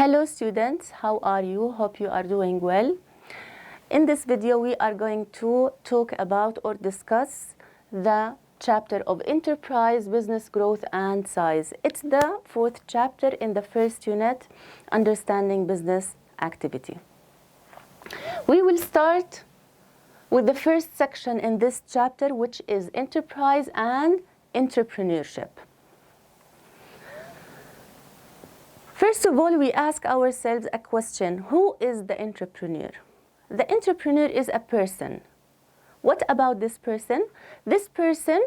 Hello students, how are you? Hope you are doing well. In this video, we are going to talk about or discuss the chapter of enterprise, business growth and size. It's the fourth chapter in the first unit, understanding business activity. We will start with the first section in this chapter, which is enterprise and entrepreneurship. First of all, we ask ourselves a question: who is the entrepreneur? The entrepreneur is a person. What about this person? This person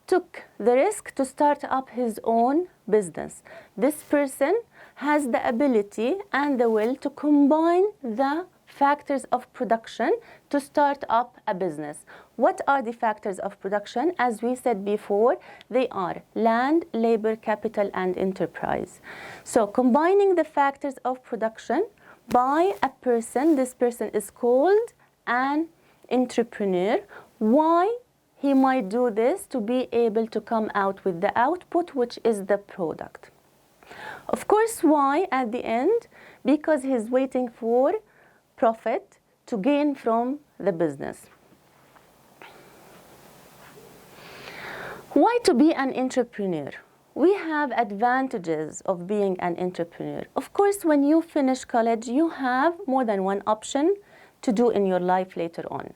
took the risk to start up his own business. This person has the ability and the will to combine the factors of production to start up a business. What are the factors of production? As we said before, they are land, labor, capital, and enterprise. So combining the factors of production by a person, this person is called an entrepreneur. Why? He might do this to be able to come out with the output, which is the product. Of course, why at the end? Because he's waiting for profit to gain from the business. Why to be an entrepreneur? We have advantages of being an entrepreneur. Of course, when you finish college, you have more than one option to do in your life later on.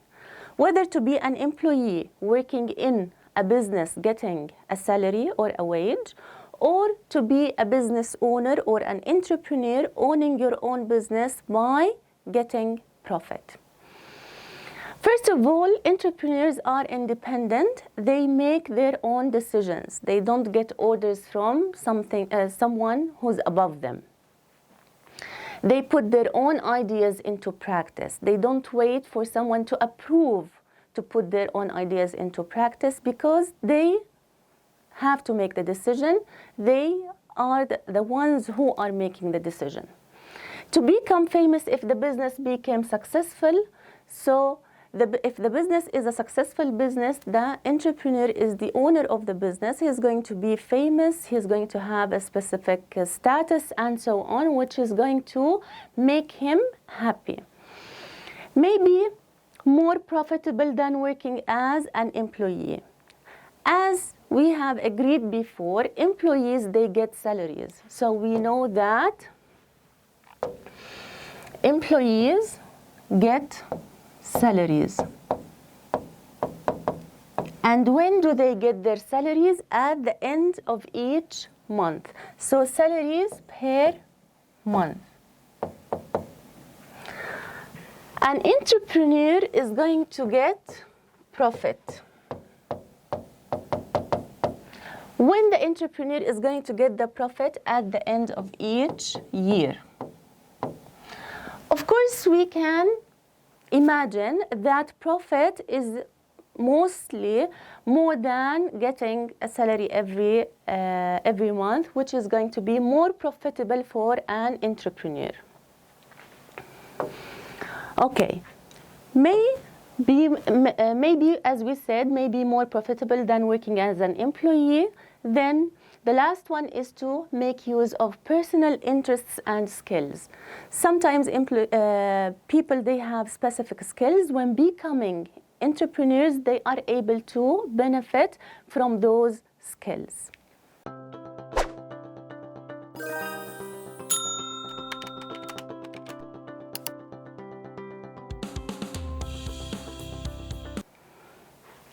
Whether to be an employee working in a business getting a salary or a wage, or to be a business owner or an entrepreneur owning your own business by getting profit. First of all, entrepreneurs are independent. They make their own decisions. They don't get orders from someone who's above them. They put their own ideas into practice. They don't wait for someone to approve to put their own ideas into practice, because they have to make the decision. They are the ones who are making the decision. To become famous, if the business became successful, so if the business is a successful business, the entrepreneur is the owner of the business. He is going to be famous, he is going to have a specific status and so on, which is going to make him happy. Maybe more profitable than working as an employee. As we have agreed before, employees, they get salaries. So we know that employees get salaries. And when do they get their salaries? At the end of each month. So salaries per month. An entrepreneur is going to get profit. When the entrepreneur is going to get the profit at the end of each year. Of course, we can imagine that profit is mostly more than getting a salary every month, which is going to be more profitable for an entrepreneur. Okay, maybe as we said, maybe more profitable than working as an employee. Then the last one is to make use of personal interests and skills. Sometimes people, they have specific skills. When becoming entrepreneurs, they are able to benefit from those skills.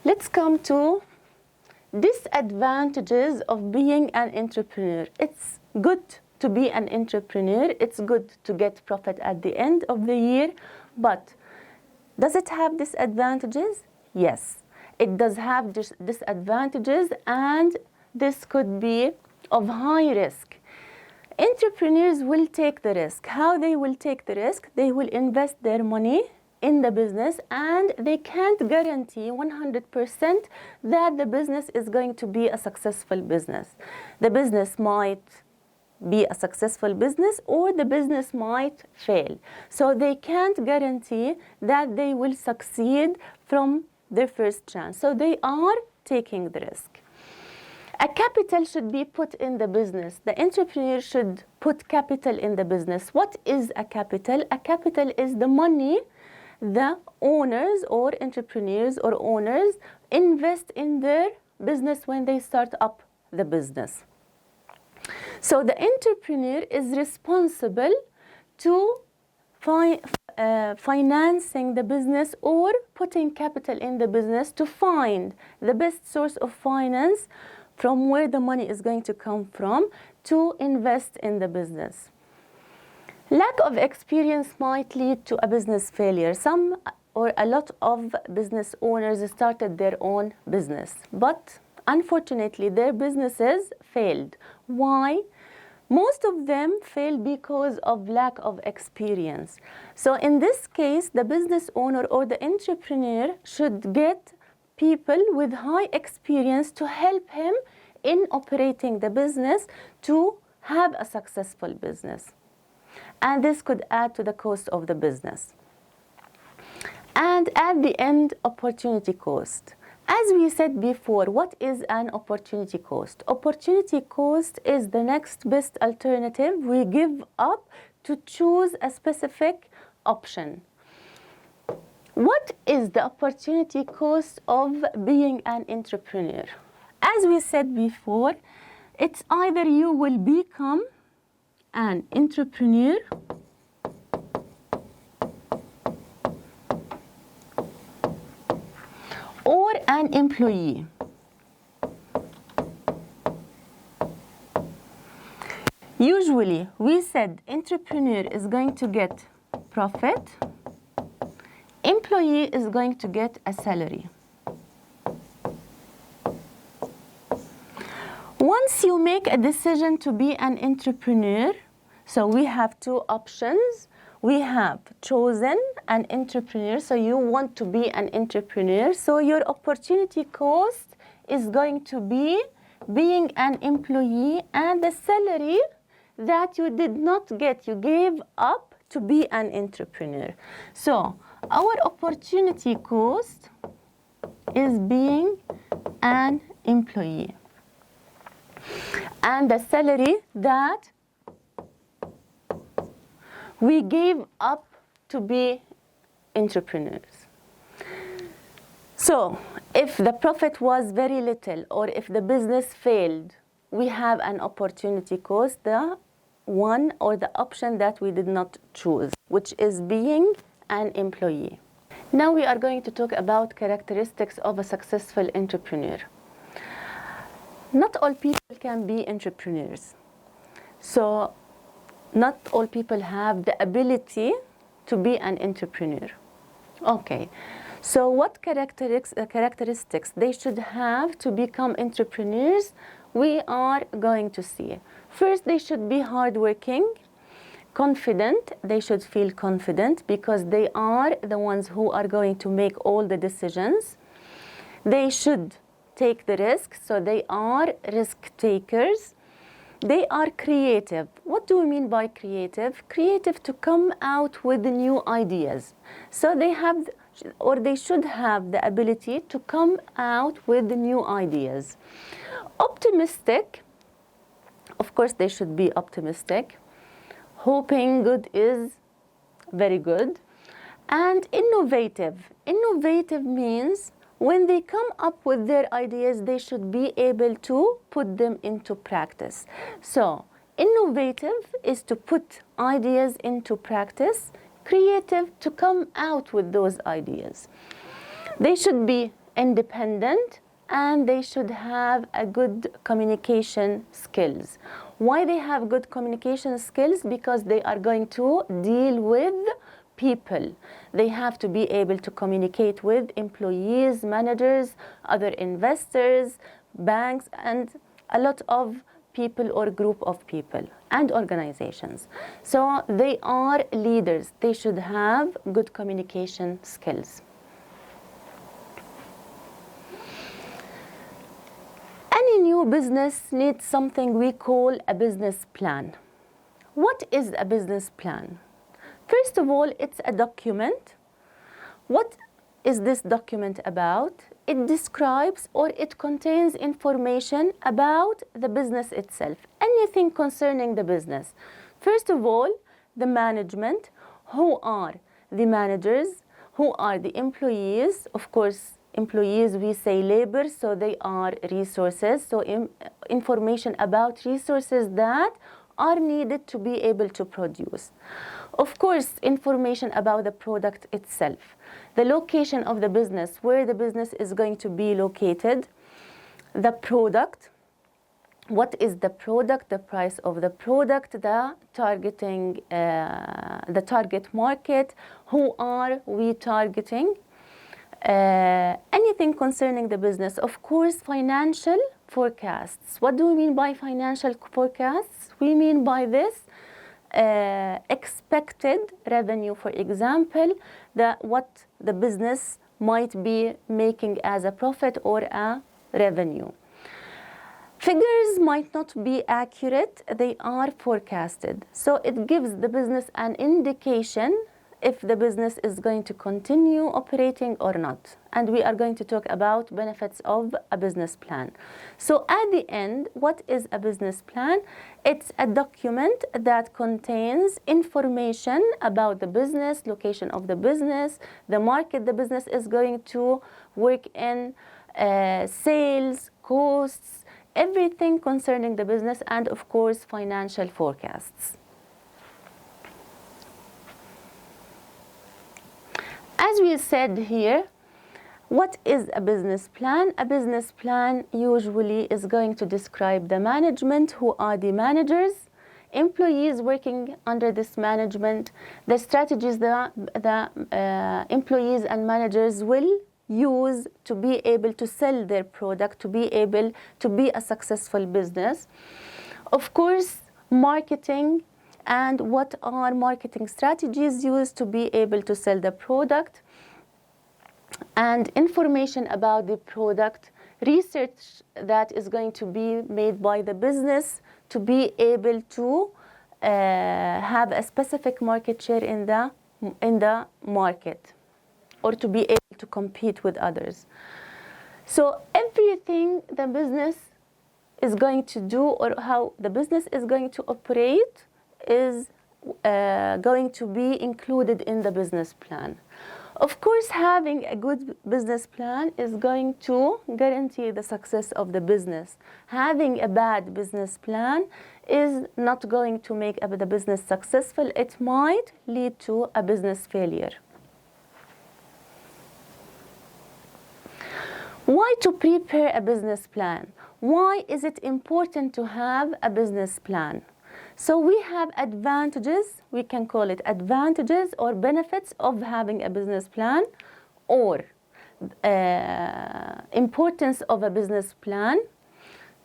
Let's come to disadvantages of being an entrepreneur. It's good to be an entrepreneur. It's good to get profit at the end of the year. But does it have disadvantages? Yes, it does have disadvantages, and this could be of high risk. Entrepreneurs will take the risk. How they will take the risk? They will invest their money in the business, and they can't guarantee 100% that the business is going to be a successful business. The business might be a successful business, or the business might fail. So they can't guarantee that they will succeed from their first chance. So they are taking the risk. A capital should be put in the business. The entrepreneur should put capital in the business. What is a capital? A capital is the money the owners or entrepreneurs or owners invest in their business when they start up the business. So the entrepreneur is responsible to financing the business or putting capital in the business to find the best source of finance from where the money is going to come from to invest in the business. Lack of experience might lead to a business failure. Some or a lot of business owners started their own business, but unfortunately their businesses failed. Why? Most of them failed because of lack of experience. So in this case, the business owner or the entrepreneur should get people with high experience to help him in operating the business to have a successful business. And this could add to the cost of the business. And at the end, opportunity cost. As we said before, what is an opportunity cost? Opportunity cost is the next best alternative we give up to choose a specific option. What is the opportunity cost of being an entrepreneur? As we said before, it's either you will become an entrepreneur or an employee. Usually, we said entrepreneur is going to get profit, employee is going to get a salary. Once you make a decision to be an entrepreneur, so we have two options. We have chosen an entrepreneur, so you want to be an entrepreneur. So your opportunity cost is going to be being an employee and the salary that you did not get, you gave up to be an entrepreneur. So our opportunity cost is being an employee. And the salary that we gave up to be entrepreneurs. So if the profit was very little or if the business failed, we have an opportunity cost, the one or the option that we did not choose, which is being an employee. Now we are going to talk about characteristics of a successful entrepreneur. Not all people can be entrepreneurs. So not all people have the ability to be an entrepreneur. Okay, so what characteristics they should have to become entrepreneurs, we are going to see. First, they should be hardworking, confident. They should feel confident because they are the ones who are going to make all the decisions. They should take the risk, so they are risk takers. They are creative. What do we mean by creative? Creative to come out with new ideas. So they have, or they should have the ability to come out with new ideas. Optimistic. Of course, they should be optimistic. Hoping good is very good. And innovative. Innovative means when they come up with their ideas, they should be able to put them into practice. So, innovative is to put ideas into practice, creative to come out with those ideas. They should be independent and they should have a good communication skills. Why they have good communication skills? Because they are going to deal with people. They have to be able to communicate with employees, managers, other investors, banks, and a lot of people or group of people and organizations. So they are leaders. They should have good communication skills. Any new business needs something we call a business plan. What is a business plan? First of all, it's a document. What is this document about? it describes or it contains information about the business itself, anything concerning the business. First of all, the management, who are the managers, who are the employees. Of course, employees, we say labor, so they are resources. So information about resources that are needed to be able to produce. Of course, information about the product itself, the location of the business, where the business is going to be located, the product, what is the product, the price of the product, the targeting, the target market, who are we targeting, anything concerning the business. Of course, financial forecasts. What do we mean by financial forecasts? We mean by this expected revenue, for example, what the business might be making as a profit or a revenue. Figures might not be accurate, they are forecasted. So it gives the business an indication if the business is going to continue operating or not. And we are going to talk about benefits of a business plan. So at the end, what is a business plan? It's a document that contains information about the business, location of the business, the market the business is going to work in, sales, costs, everything concerning the business, and of course, financial forecasts. As we said here, what is a business plan? A business plan usually is going to describe the management, who are the managers, employees working under this management, the strategies the employees and managers will use to be able to sell their product, to be able to be a successful business. Of course, marketing, and what are marketing strategies used to be able to sell the product, and information about the product, research that is going to be made by the business to be able to have a specific market share in the market, or to be able to compete with others. So everything the business is going to do, or how the business is going to operate, is going to be included in the business plan. Of course, having a good business plan is going to guarantee the success of the business. Having a bad business plan is not going to make the business successful. It might lead to a business failure. Why to prepare a business plan? Why is it important to have a business plan? So we have advantages, we can call it advantages or benefits of having a business plan, or importance of a business plan.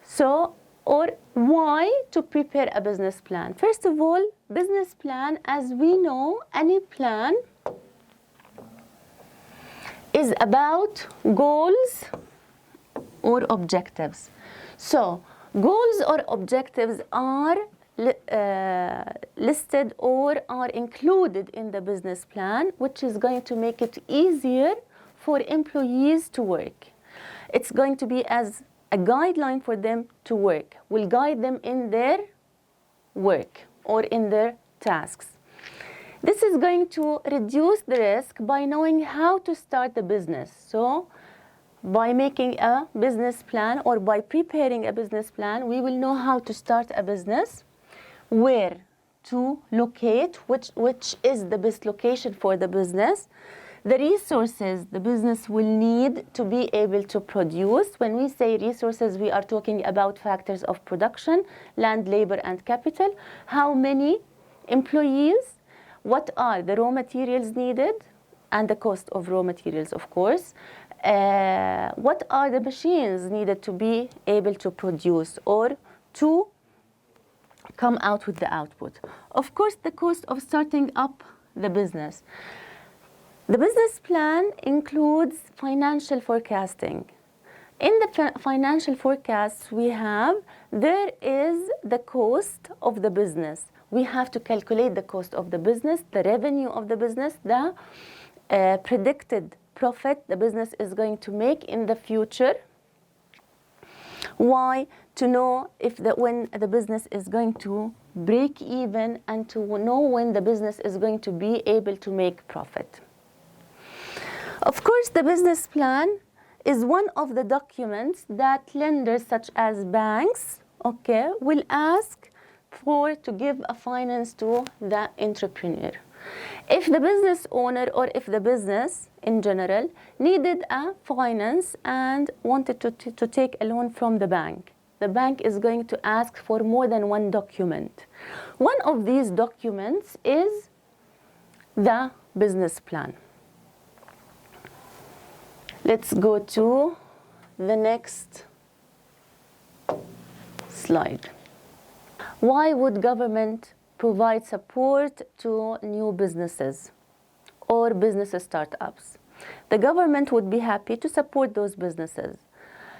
So, or why to prepare a business plan? First of all, business plan, as we know, any plan is about goals or objectives. So goals or objectives are listed or are included in the business plan, which is going to make it easier for employees to work. It's going to be as a guideline for them to work, will guide them in their work or in their tasks. This is going to reduce the risk by knowing how to start the business. So by making a business plan, or by preparing a business plan, we will know how to start a business, where to locate, which is the best location for the business, the resources the business will need to be able to produce. When we say resources, we are talking about factors of production, land, labor, and capital. How many employees? What are the raw materials needed? And the cost of raw materials, of course. What are the machines needed to be able to produce or to come out with the output? Of course, the cost of starting up the business. The business plan includes financial forecasting. In the financial forecasts we have, there is the cost of the business. We have to calculate the cost of the business, the revenue of the business, the predicted profit the business is going to make in the future. Why? To know when the business is going to break even, and to know when the business is going to be able to make profit. Of course, the business plan is one of the documents that lenders such as banks, okay, will ask for to give a finance to the entrepreneur. If the business owner or if the business in general needed a finance and wanted to take a loan from the bank is going to ask for more than one document. One of these documents is the business plan. Let's go to the next slide. Why would government provide support to new businesses or business startups? The government would be happy to support those businesses.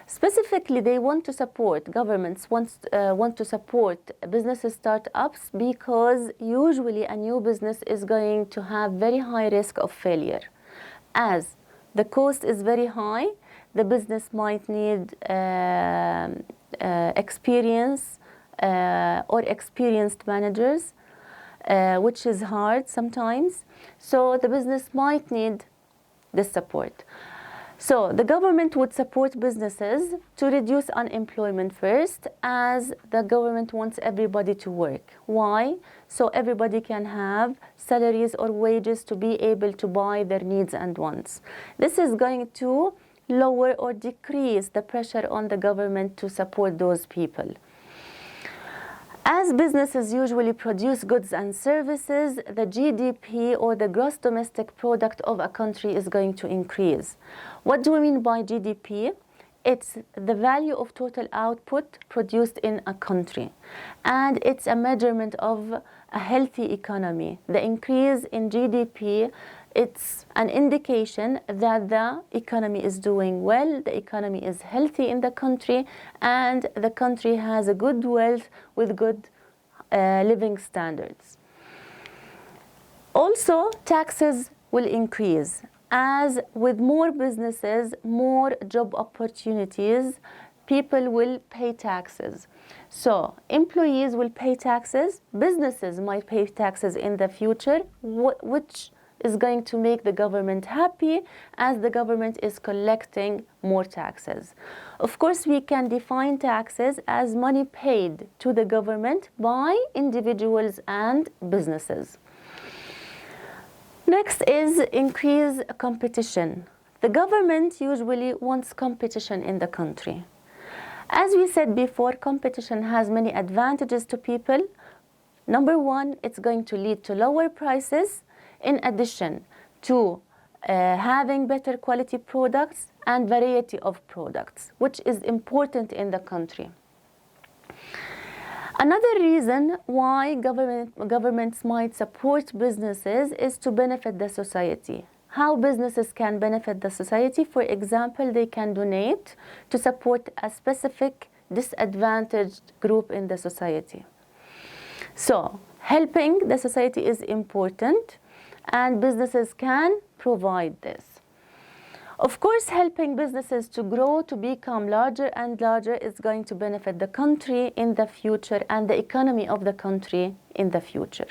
Specifically, they want to support, governments want to support business startups because usually a new business is going to have very high risk of failure. As the cost is very high, the business might need experience or experienced managers, which is hard sometimes. So the business might need this support. So the government would support businesses to reduce unemployment first, as the government wants everybody to work. Why? So everybody can have salaries or wages to be able to buy their needs and wants. This is going to lower or decrease the pressure on the government to support those people. As businesses usually produce goods and services, the GDP or the gross domestic product of a country is going to increase. What do we mean by GDP? It's the value of total output produced in a country, and it's a measurement of a healthy economy. The increase in GDP, it's an indication that the economy is doing well, the economy is healthy in the country, and the country has a good wealth with good living standards. Also, taxes will increase. As with more businesses, more job opportunities, people will pay taxes. So employees will pay taxes, businesses might pay taxes in the future, which is going to make the government happy, as the government is collecting more taxes. Of course, we can define taxes as money paid to the government by individuals and businesses. Next is increase competition. The government usually wants competition in the country. As we said before, competition has many advantages to people. Number one, it's going to lead to lower prices, in addition to having better quality products and variety of products, which is important in the country. Another reason why governments might support businesses is to benefit the society. How businesses can benefit the society? For example, they can donate to support a specific disadvantaged group in the society. So, helping the society is important, and businesses can provide this. Of course, helping businesses to grow, to become larger and larger, is going to benefit the country in the future and the economy of the country in the future.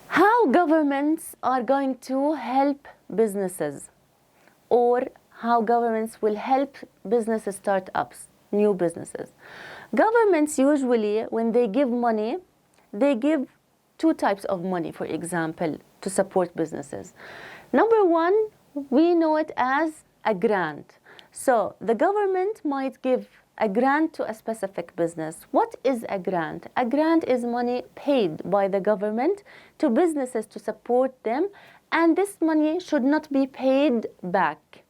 How governments are going to help businesses, or how governments will help business startups, new businesses. Governments usually, when they give money, they give two types of money, for example, to support businesses. Number one, we know it as a grant. So the government might give a grant to a specific business. What is a grant? A grant is money paid by the government to businesses to support them, and this money should not be paid back.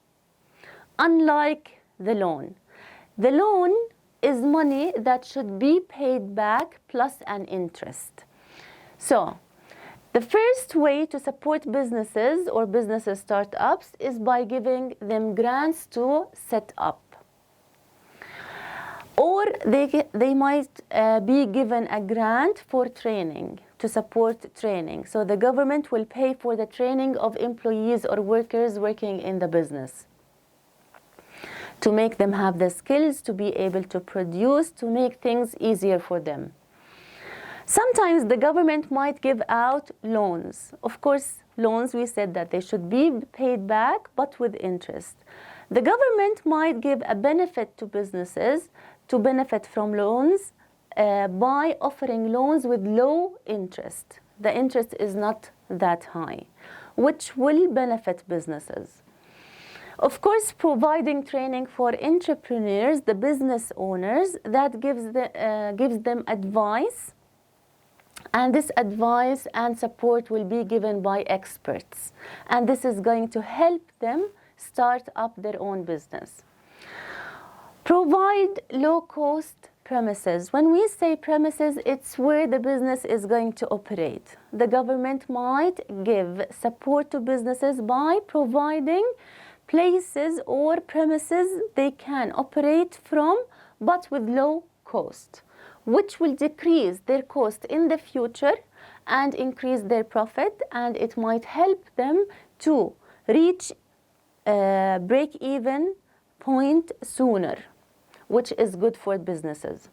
Unlike the loan. The loan is money that should be paid back plus an interest. So, The first way to support businesses or business startups is by giving them grants to set up. Or they might be given a grant for training, to support training. So the government will pay for the training of employees or workers working in the business, to make them have the skills to be able to produce, to make things easier for them. Sometimes the government might give out loans. Of course, loans, we said that they should be paid back, but with interest. The government might give a benefit to businesses to benefit from loans by offering loans with low interest. The interest is not that high, which will benefit businesses. Of course, providing training for entrepreneurs, the business owners, that gives them advice. And this advice and support will be given by experts. And this is going to help them start up their own business. Provide low-cost premises. When we say premises, it's where the business is going to operate. The government might give support to businesses by providing places or premises they can operate from, but with low cost, which will decrease their cost in the future and increase their profit, and it might help them to reach break-even point sooner, which is good for businesses.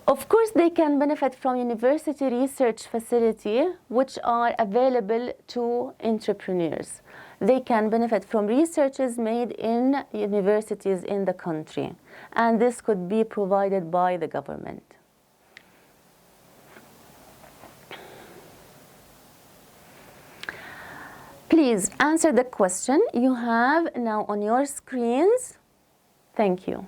Of course, they can benefit from university research facilities, which are available to entrepreneurs. They can benefit from researches made in universities in the country, and this could be provided by the government. Please answer the question you have now on your screens. Thank you.